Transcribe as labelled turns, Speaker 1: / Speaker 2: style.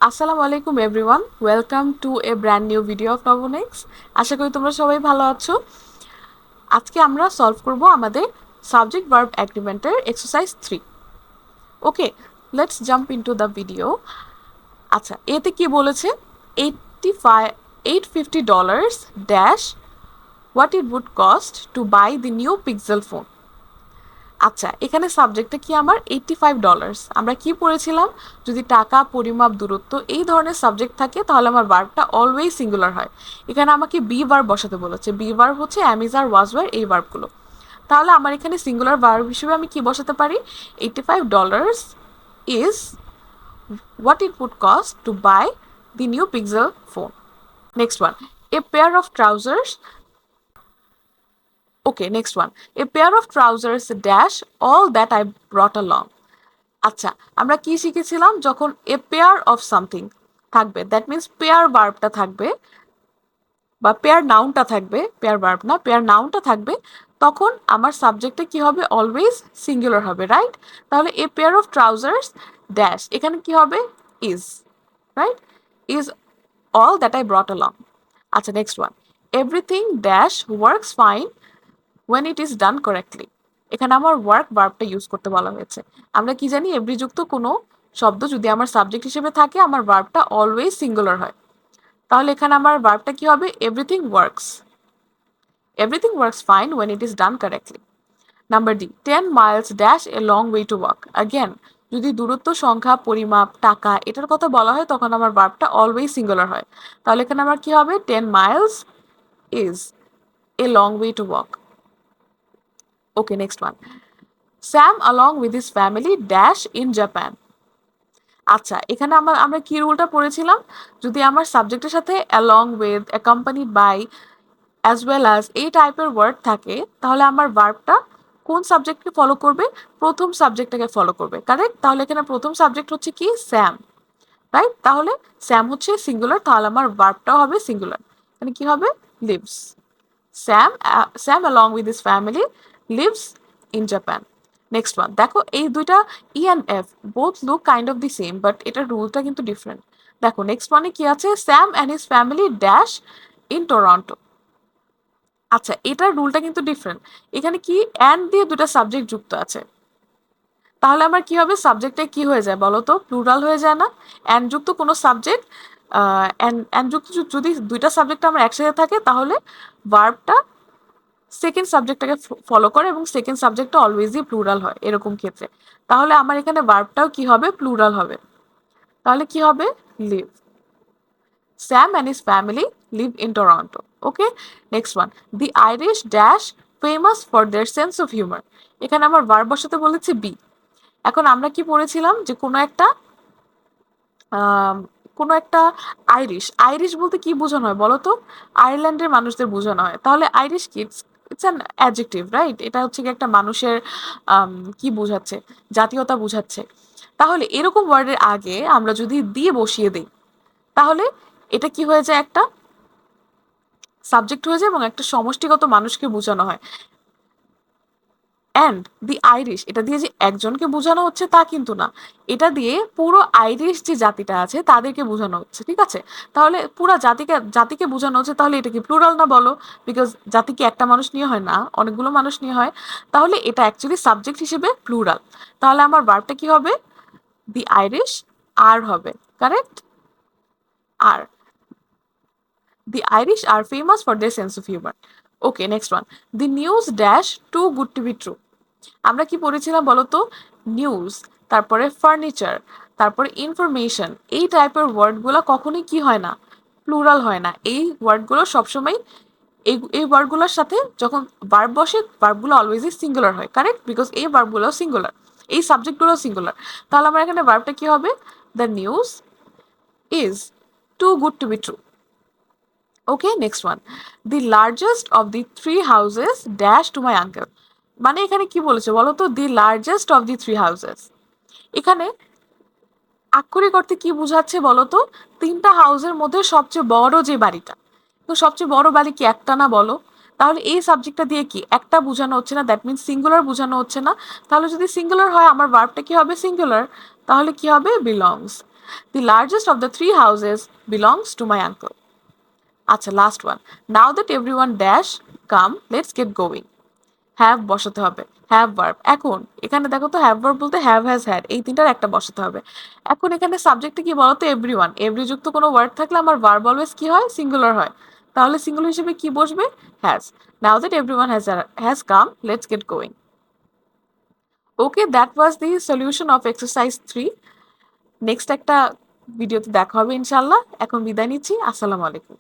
Speaker 1: আসসালামু আলাইকুম everyone, welcome to a brand new video of Novonex. আশা করি তোমরা সবাই ভালো আছো। আজকে আমরা সলভ করব আমাদের সাবজেক্ট ভার্ব অ্যাগ্রিমেন্টের exercise 3। Okay, let's jump into the video. আচ্ছা, এতে কি বলেছে? 850 dollars dash what it would cost to buy the new Pixel phone. আচ্ছা, এখানে সাবজেক্টটা কি আমার $85। আমরা কি পড়েছিলাম? যদি টাকা, পরিমাপ, দূরত্ব এই ধরনের সাবজেক্ট থাকে তাহলে আমার ভার্বটা অলওয়েজ সিঙ্গুলার হয়। এখানে আমাকে বি ভার্ব বসাতে বলেছে। বি ভার্ব হচ্ছে অ্যামিজ আর ওয়াজ ওয়ার, এই ভার্বগুলো। তাহলে আমার এখানে সিঙ্গুলার ভার্ব হিসেবে আমি কি বসাতে পারি? $85 is what it would cost to buy the new Pixel phone. Next one, a pair of trousers. Okay, next one, a pair of trousers dash all that I brought along. আচ্ছা, আমরা কি শিখেছিলাম? যখন এ পেয়ার অফ সামথিং থাকবে, that means pair ভার্বটা থাকবে বা pair নাউনটা থাকবে, পেয়ার ভার্ব না, পেয়ার নাউনটা থাকবে, তখন আমার সাবজেক্টে কি হবে? অলওয়েজ সিঙ্গুলার হবে, রাইট? তাহলে এ পেয়ার অফ ট্রাউজার্স ড্যাশ, এখানে কি হবে? Is, right? Is all that I brought along. আচ্ছা, next one, everything dash works fine when it is done correctly. এখানে আমার ওয়ার্ক ভার্বটা ইউজ করতে বলা হয়েছে। আমরা কি জানি? এভরি যুক্ত কোনো শব্দ যদি আমার সাবজেক্ট হিসেবে থাকে, আমার ভার্বটা অলওয়েজ সিঙ্গুলার হয়। তাহলে এখানে আমার ভার্বটা কি হবে? Everything works. Everything works fine when it is done correctly. Number D, 10 miles dash a long way to walk. Again, যদি দূরত্ব, সংখ্যা, পরিমাপ, টাকা এটার কথা বলা হয় তখন আমার ভার্বটা অলওয়েজ সিঙ্গুলার হয়। তাহলে এখানে আমার কি হবে? 10 miles is a long way to walk. Okay, next one. Sam along with his family dash in Japan. আচ্ছা, এখানে আমরা কি রুলটা পড়েছিলাম? যদি আমার সাবজেক্টের সাথে along with, accompanied by, as well as এই টাইপের ওয়ার্ড থাকে তাহলে আমার ভার্বটা কোন সাবজেক্টকে ফলো করবে? প্রথম সাবজেক্টটাকে ফলো করবে, কারেক্ট? তাহলে এখানে প্রথম সাবজেক্ট হচ্ছে কি? Sam, right? তাহলে স্যাম হচ্ছে সিঙ্গুলার, তাহলে আমার ভার্বটাও হবে সিঙ্গুলার। এখানে কি হবে? Lives. Sam along with his family lives in Japan. Next one, দেখো এই দুইটা ই and F both look kind of the same, but এটার রুলটা কিন্তু ডিফারেন্ট। দেখো নেক্সট ওয়ানে কি আছে? Sam and his family dash in Toronto. আচ্ছা, এটার রুলটা কিন্তু ডিফারেন্ট। এখানে কি অ্যান্ড দিয়ে দুটা সাবজেক্ট যুক্ত আছে, তাহলে আমার কি হবে? সাবজেক্টে কি হয়ে যায় বলো তো? প্লুরাল হয়ে যায় না? অ্যান্ড যুক্ত কোনো সাবজেক্ট, অ্যান্ড যুক্ত যদি দুইটা সাবজেক্ট আমার একসাথে থাকে তাহলে ভার্বটা সেকেন্ড সাবজেক্টটাকে ফলো করে এবং সেকেন্ড সাবজেক্টটা অলওয়েজই প্লুরাল হয় এরকম ক্ষেত্রে। তাহলে আমার এখানে ভার্বটাও কি হবে? প্লুরাল হবে। তাহলে কি হবে? Live. Sam and his family live in Toronto. Okay, next one, the Irish dash famous for their sense of humour. এখানে আমার ভার্ব বসাতে বলেছে বি। এখন আমরা কি পড়েছিলাম? যে আম, কোনো একটা আইরিশ, আইরিশ বলতে কি বোঝানো হয় বলো তো? আয়ারল্যান্ডের মানুষদের বোঝানো হয়। তাহলে আইরিশ কি? It's an adjective, right? এটা হচ্ছে কি একটা মানুষের কি বোঝাচ্ছে? জাতীয়তা বোঝাচ্ছে। তাহলে এরকম ওয়ার্ডের আগে আমরা যদি দিয়ে বসিয়ে দিই তাহলে এটা কি হয়ে যায়? একটা সাবজেক্ট হয়ে যায় এবং একটা সমষ্টিগত মানুষকে বোঝানো হয়। অ্যান্ড দি আইরিশ, এটা দিয়ে যে একজনকে বোঝানো হচ্ছে তা কিন্তু না, এটা দিয়ে পুরো আইরিশ যে জাতিটা আছে তাদেরকে বোঝানো হচ্ছে, ঠিক আছে? তাহলে পুরো জাতিকে বোঝানো হচ্ছে, তাহলে এটা কি প্লুরাল না বলো? বিকজ জাতি কি একটা মানুষ নিয়ে হয় না, অনেকগুলো মানুষ নিয়ে হয়। তাহলে এটা অ্যাকচুয়ালি সাবজেক্ট হিসেবে প্লুরাল। তাহলে আমার ভার্বটা কি হবে? দি আইরিশ আর হবে, কারেক্ট? আর the Irish are famous for their sense of humour. Okay, next one, the news dash too good to be true. আমরা কি পড়েছিলাম বলতো? নিউজ, তারপরে ফার্নিচার, তারপরে ইনফরমেশন, এই টাইপের ওয়ার্ডগুলো কখনোই কি হয় না? প্লুরাল হয় না। এই ওয়ার্ডগুলো সবসময় এই ওয়ার্ডগুলোর সাথে যখন ভার্ব বসে ভার্বগুলো অলওয়েজই সিঙ্গুলার হয়, কারেক্ট? বিকজ এই ভার্বগুলো সিঙ্গুলার, এই সাবজেক্টগুলো সিঙ্গুলার। তাহলে আমার এখানে ভার্বটা কি হবে? The news is too good to be true. Okay, next one, the largest of the three houses dash to my uncle. মানে এখানে কি বলেছে বলো তো? The largest of the three houses. এখানে আক্ষরিক অর্থে কি বোঝাচ্ছে বলো তো? তিনটা হাউসের মধ্যে সবচেয়ে বড় যে বাড়িটা। তো সবচেয়ে বড় বাড়ি কি একটা না বলো? তাহলে এই সাবজেক্টটা দিয়ে কি একটা বোঝানো হচ্ছে না, দ্যাট মিনস সিঙ্গুলার বোঝানো হচ্ছে না। তাহলে যদি সিঙ্গুলার হয় আমার ভার্বটা কি হবে? সিঙ্গুলার। তাহলে কি হবে? Belongs. The largest of the three houses belongs to my uncle. আচ্ছা last one, now that everyone dash come let's get going. Have বসাতে হবে, হ্যাভ ভার্ব। এখন এখানে দেখো তো, হ্যাভ ভার্ব বলতে হ্যাভ, হ্যাজ, হ্যাড, এই তিনটার একটা বসাতে হবে। এখন এখানে সাবজেক্টে কি বলতো, এভরিওয়ান। এভরি যুক্ত কোনো ওয়ার্ড থাকলে আমার ভার্ব অলওয়েজ কি হয়, সিঙ্গুলার হয়। তাহলে সিঙ্গুলার হিসেবে কি বসবে, has. Now that everyone has come let's get going. Okay, that was the solution of exercise 3। নেক্সট একটা ভিডিওতে দেখা হবে ইনশাল্লাহ। এখন বিদায় নিচ্ছি, আসসালামু আলাইকুম।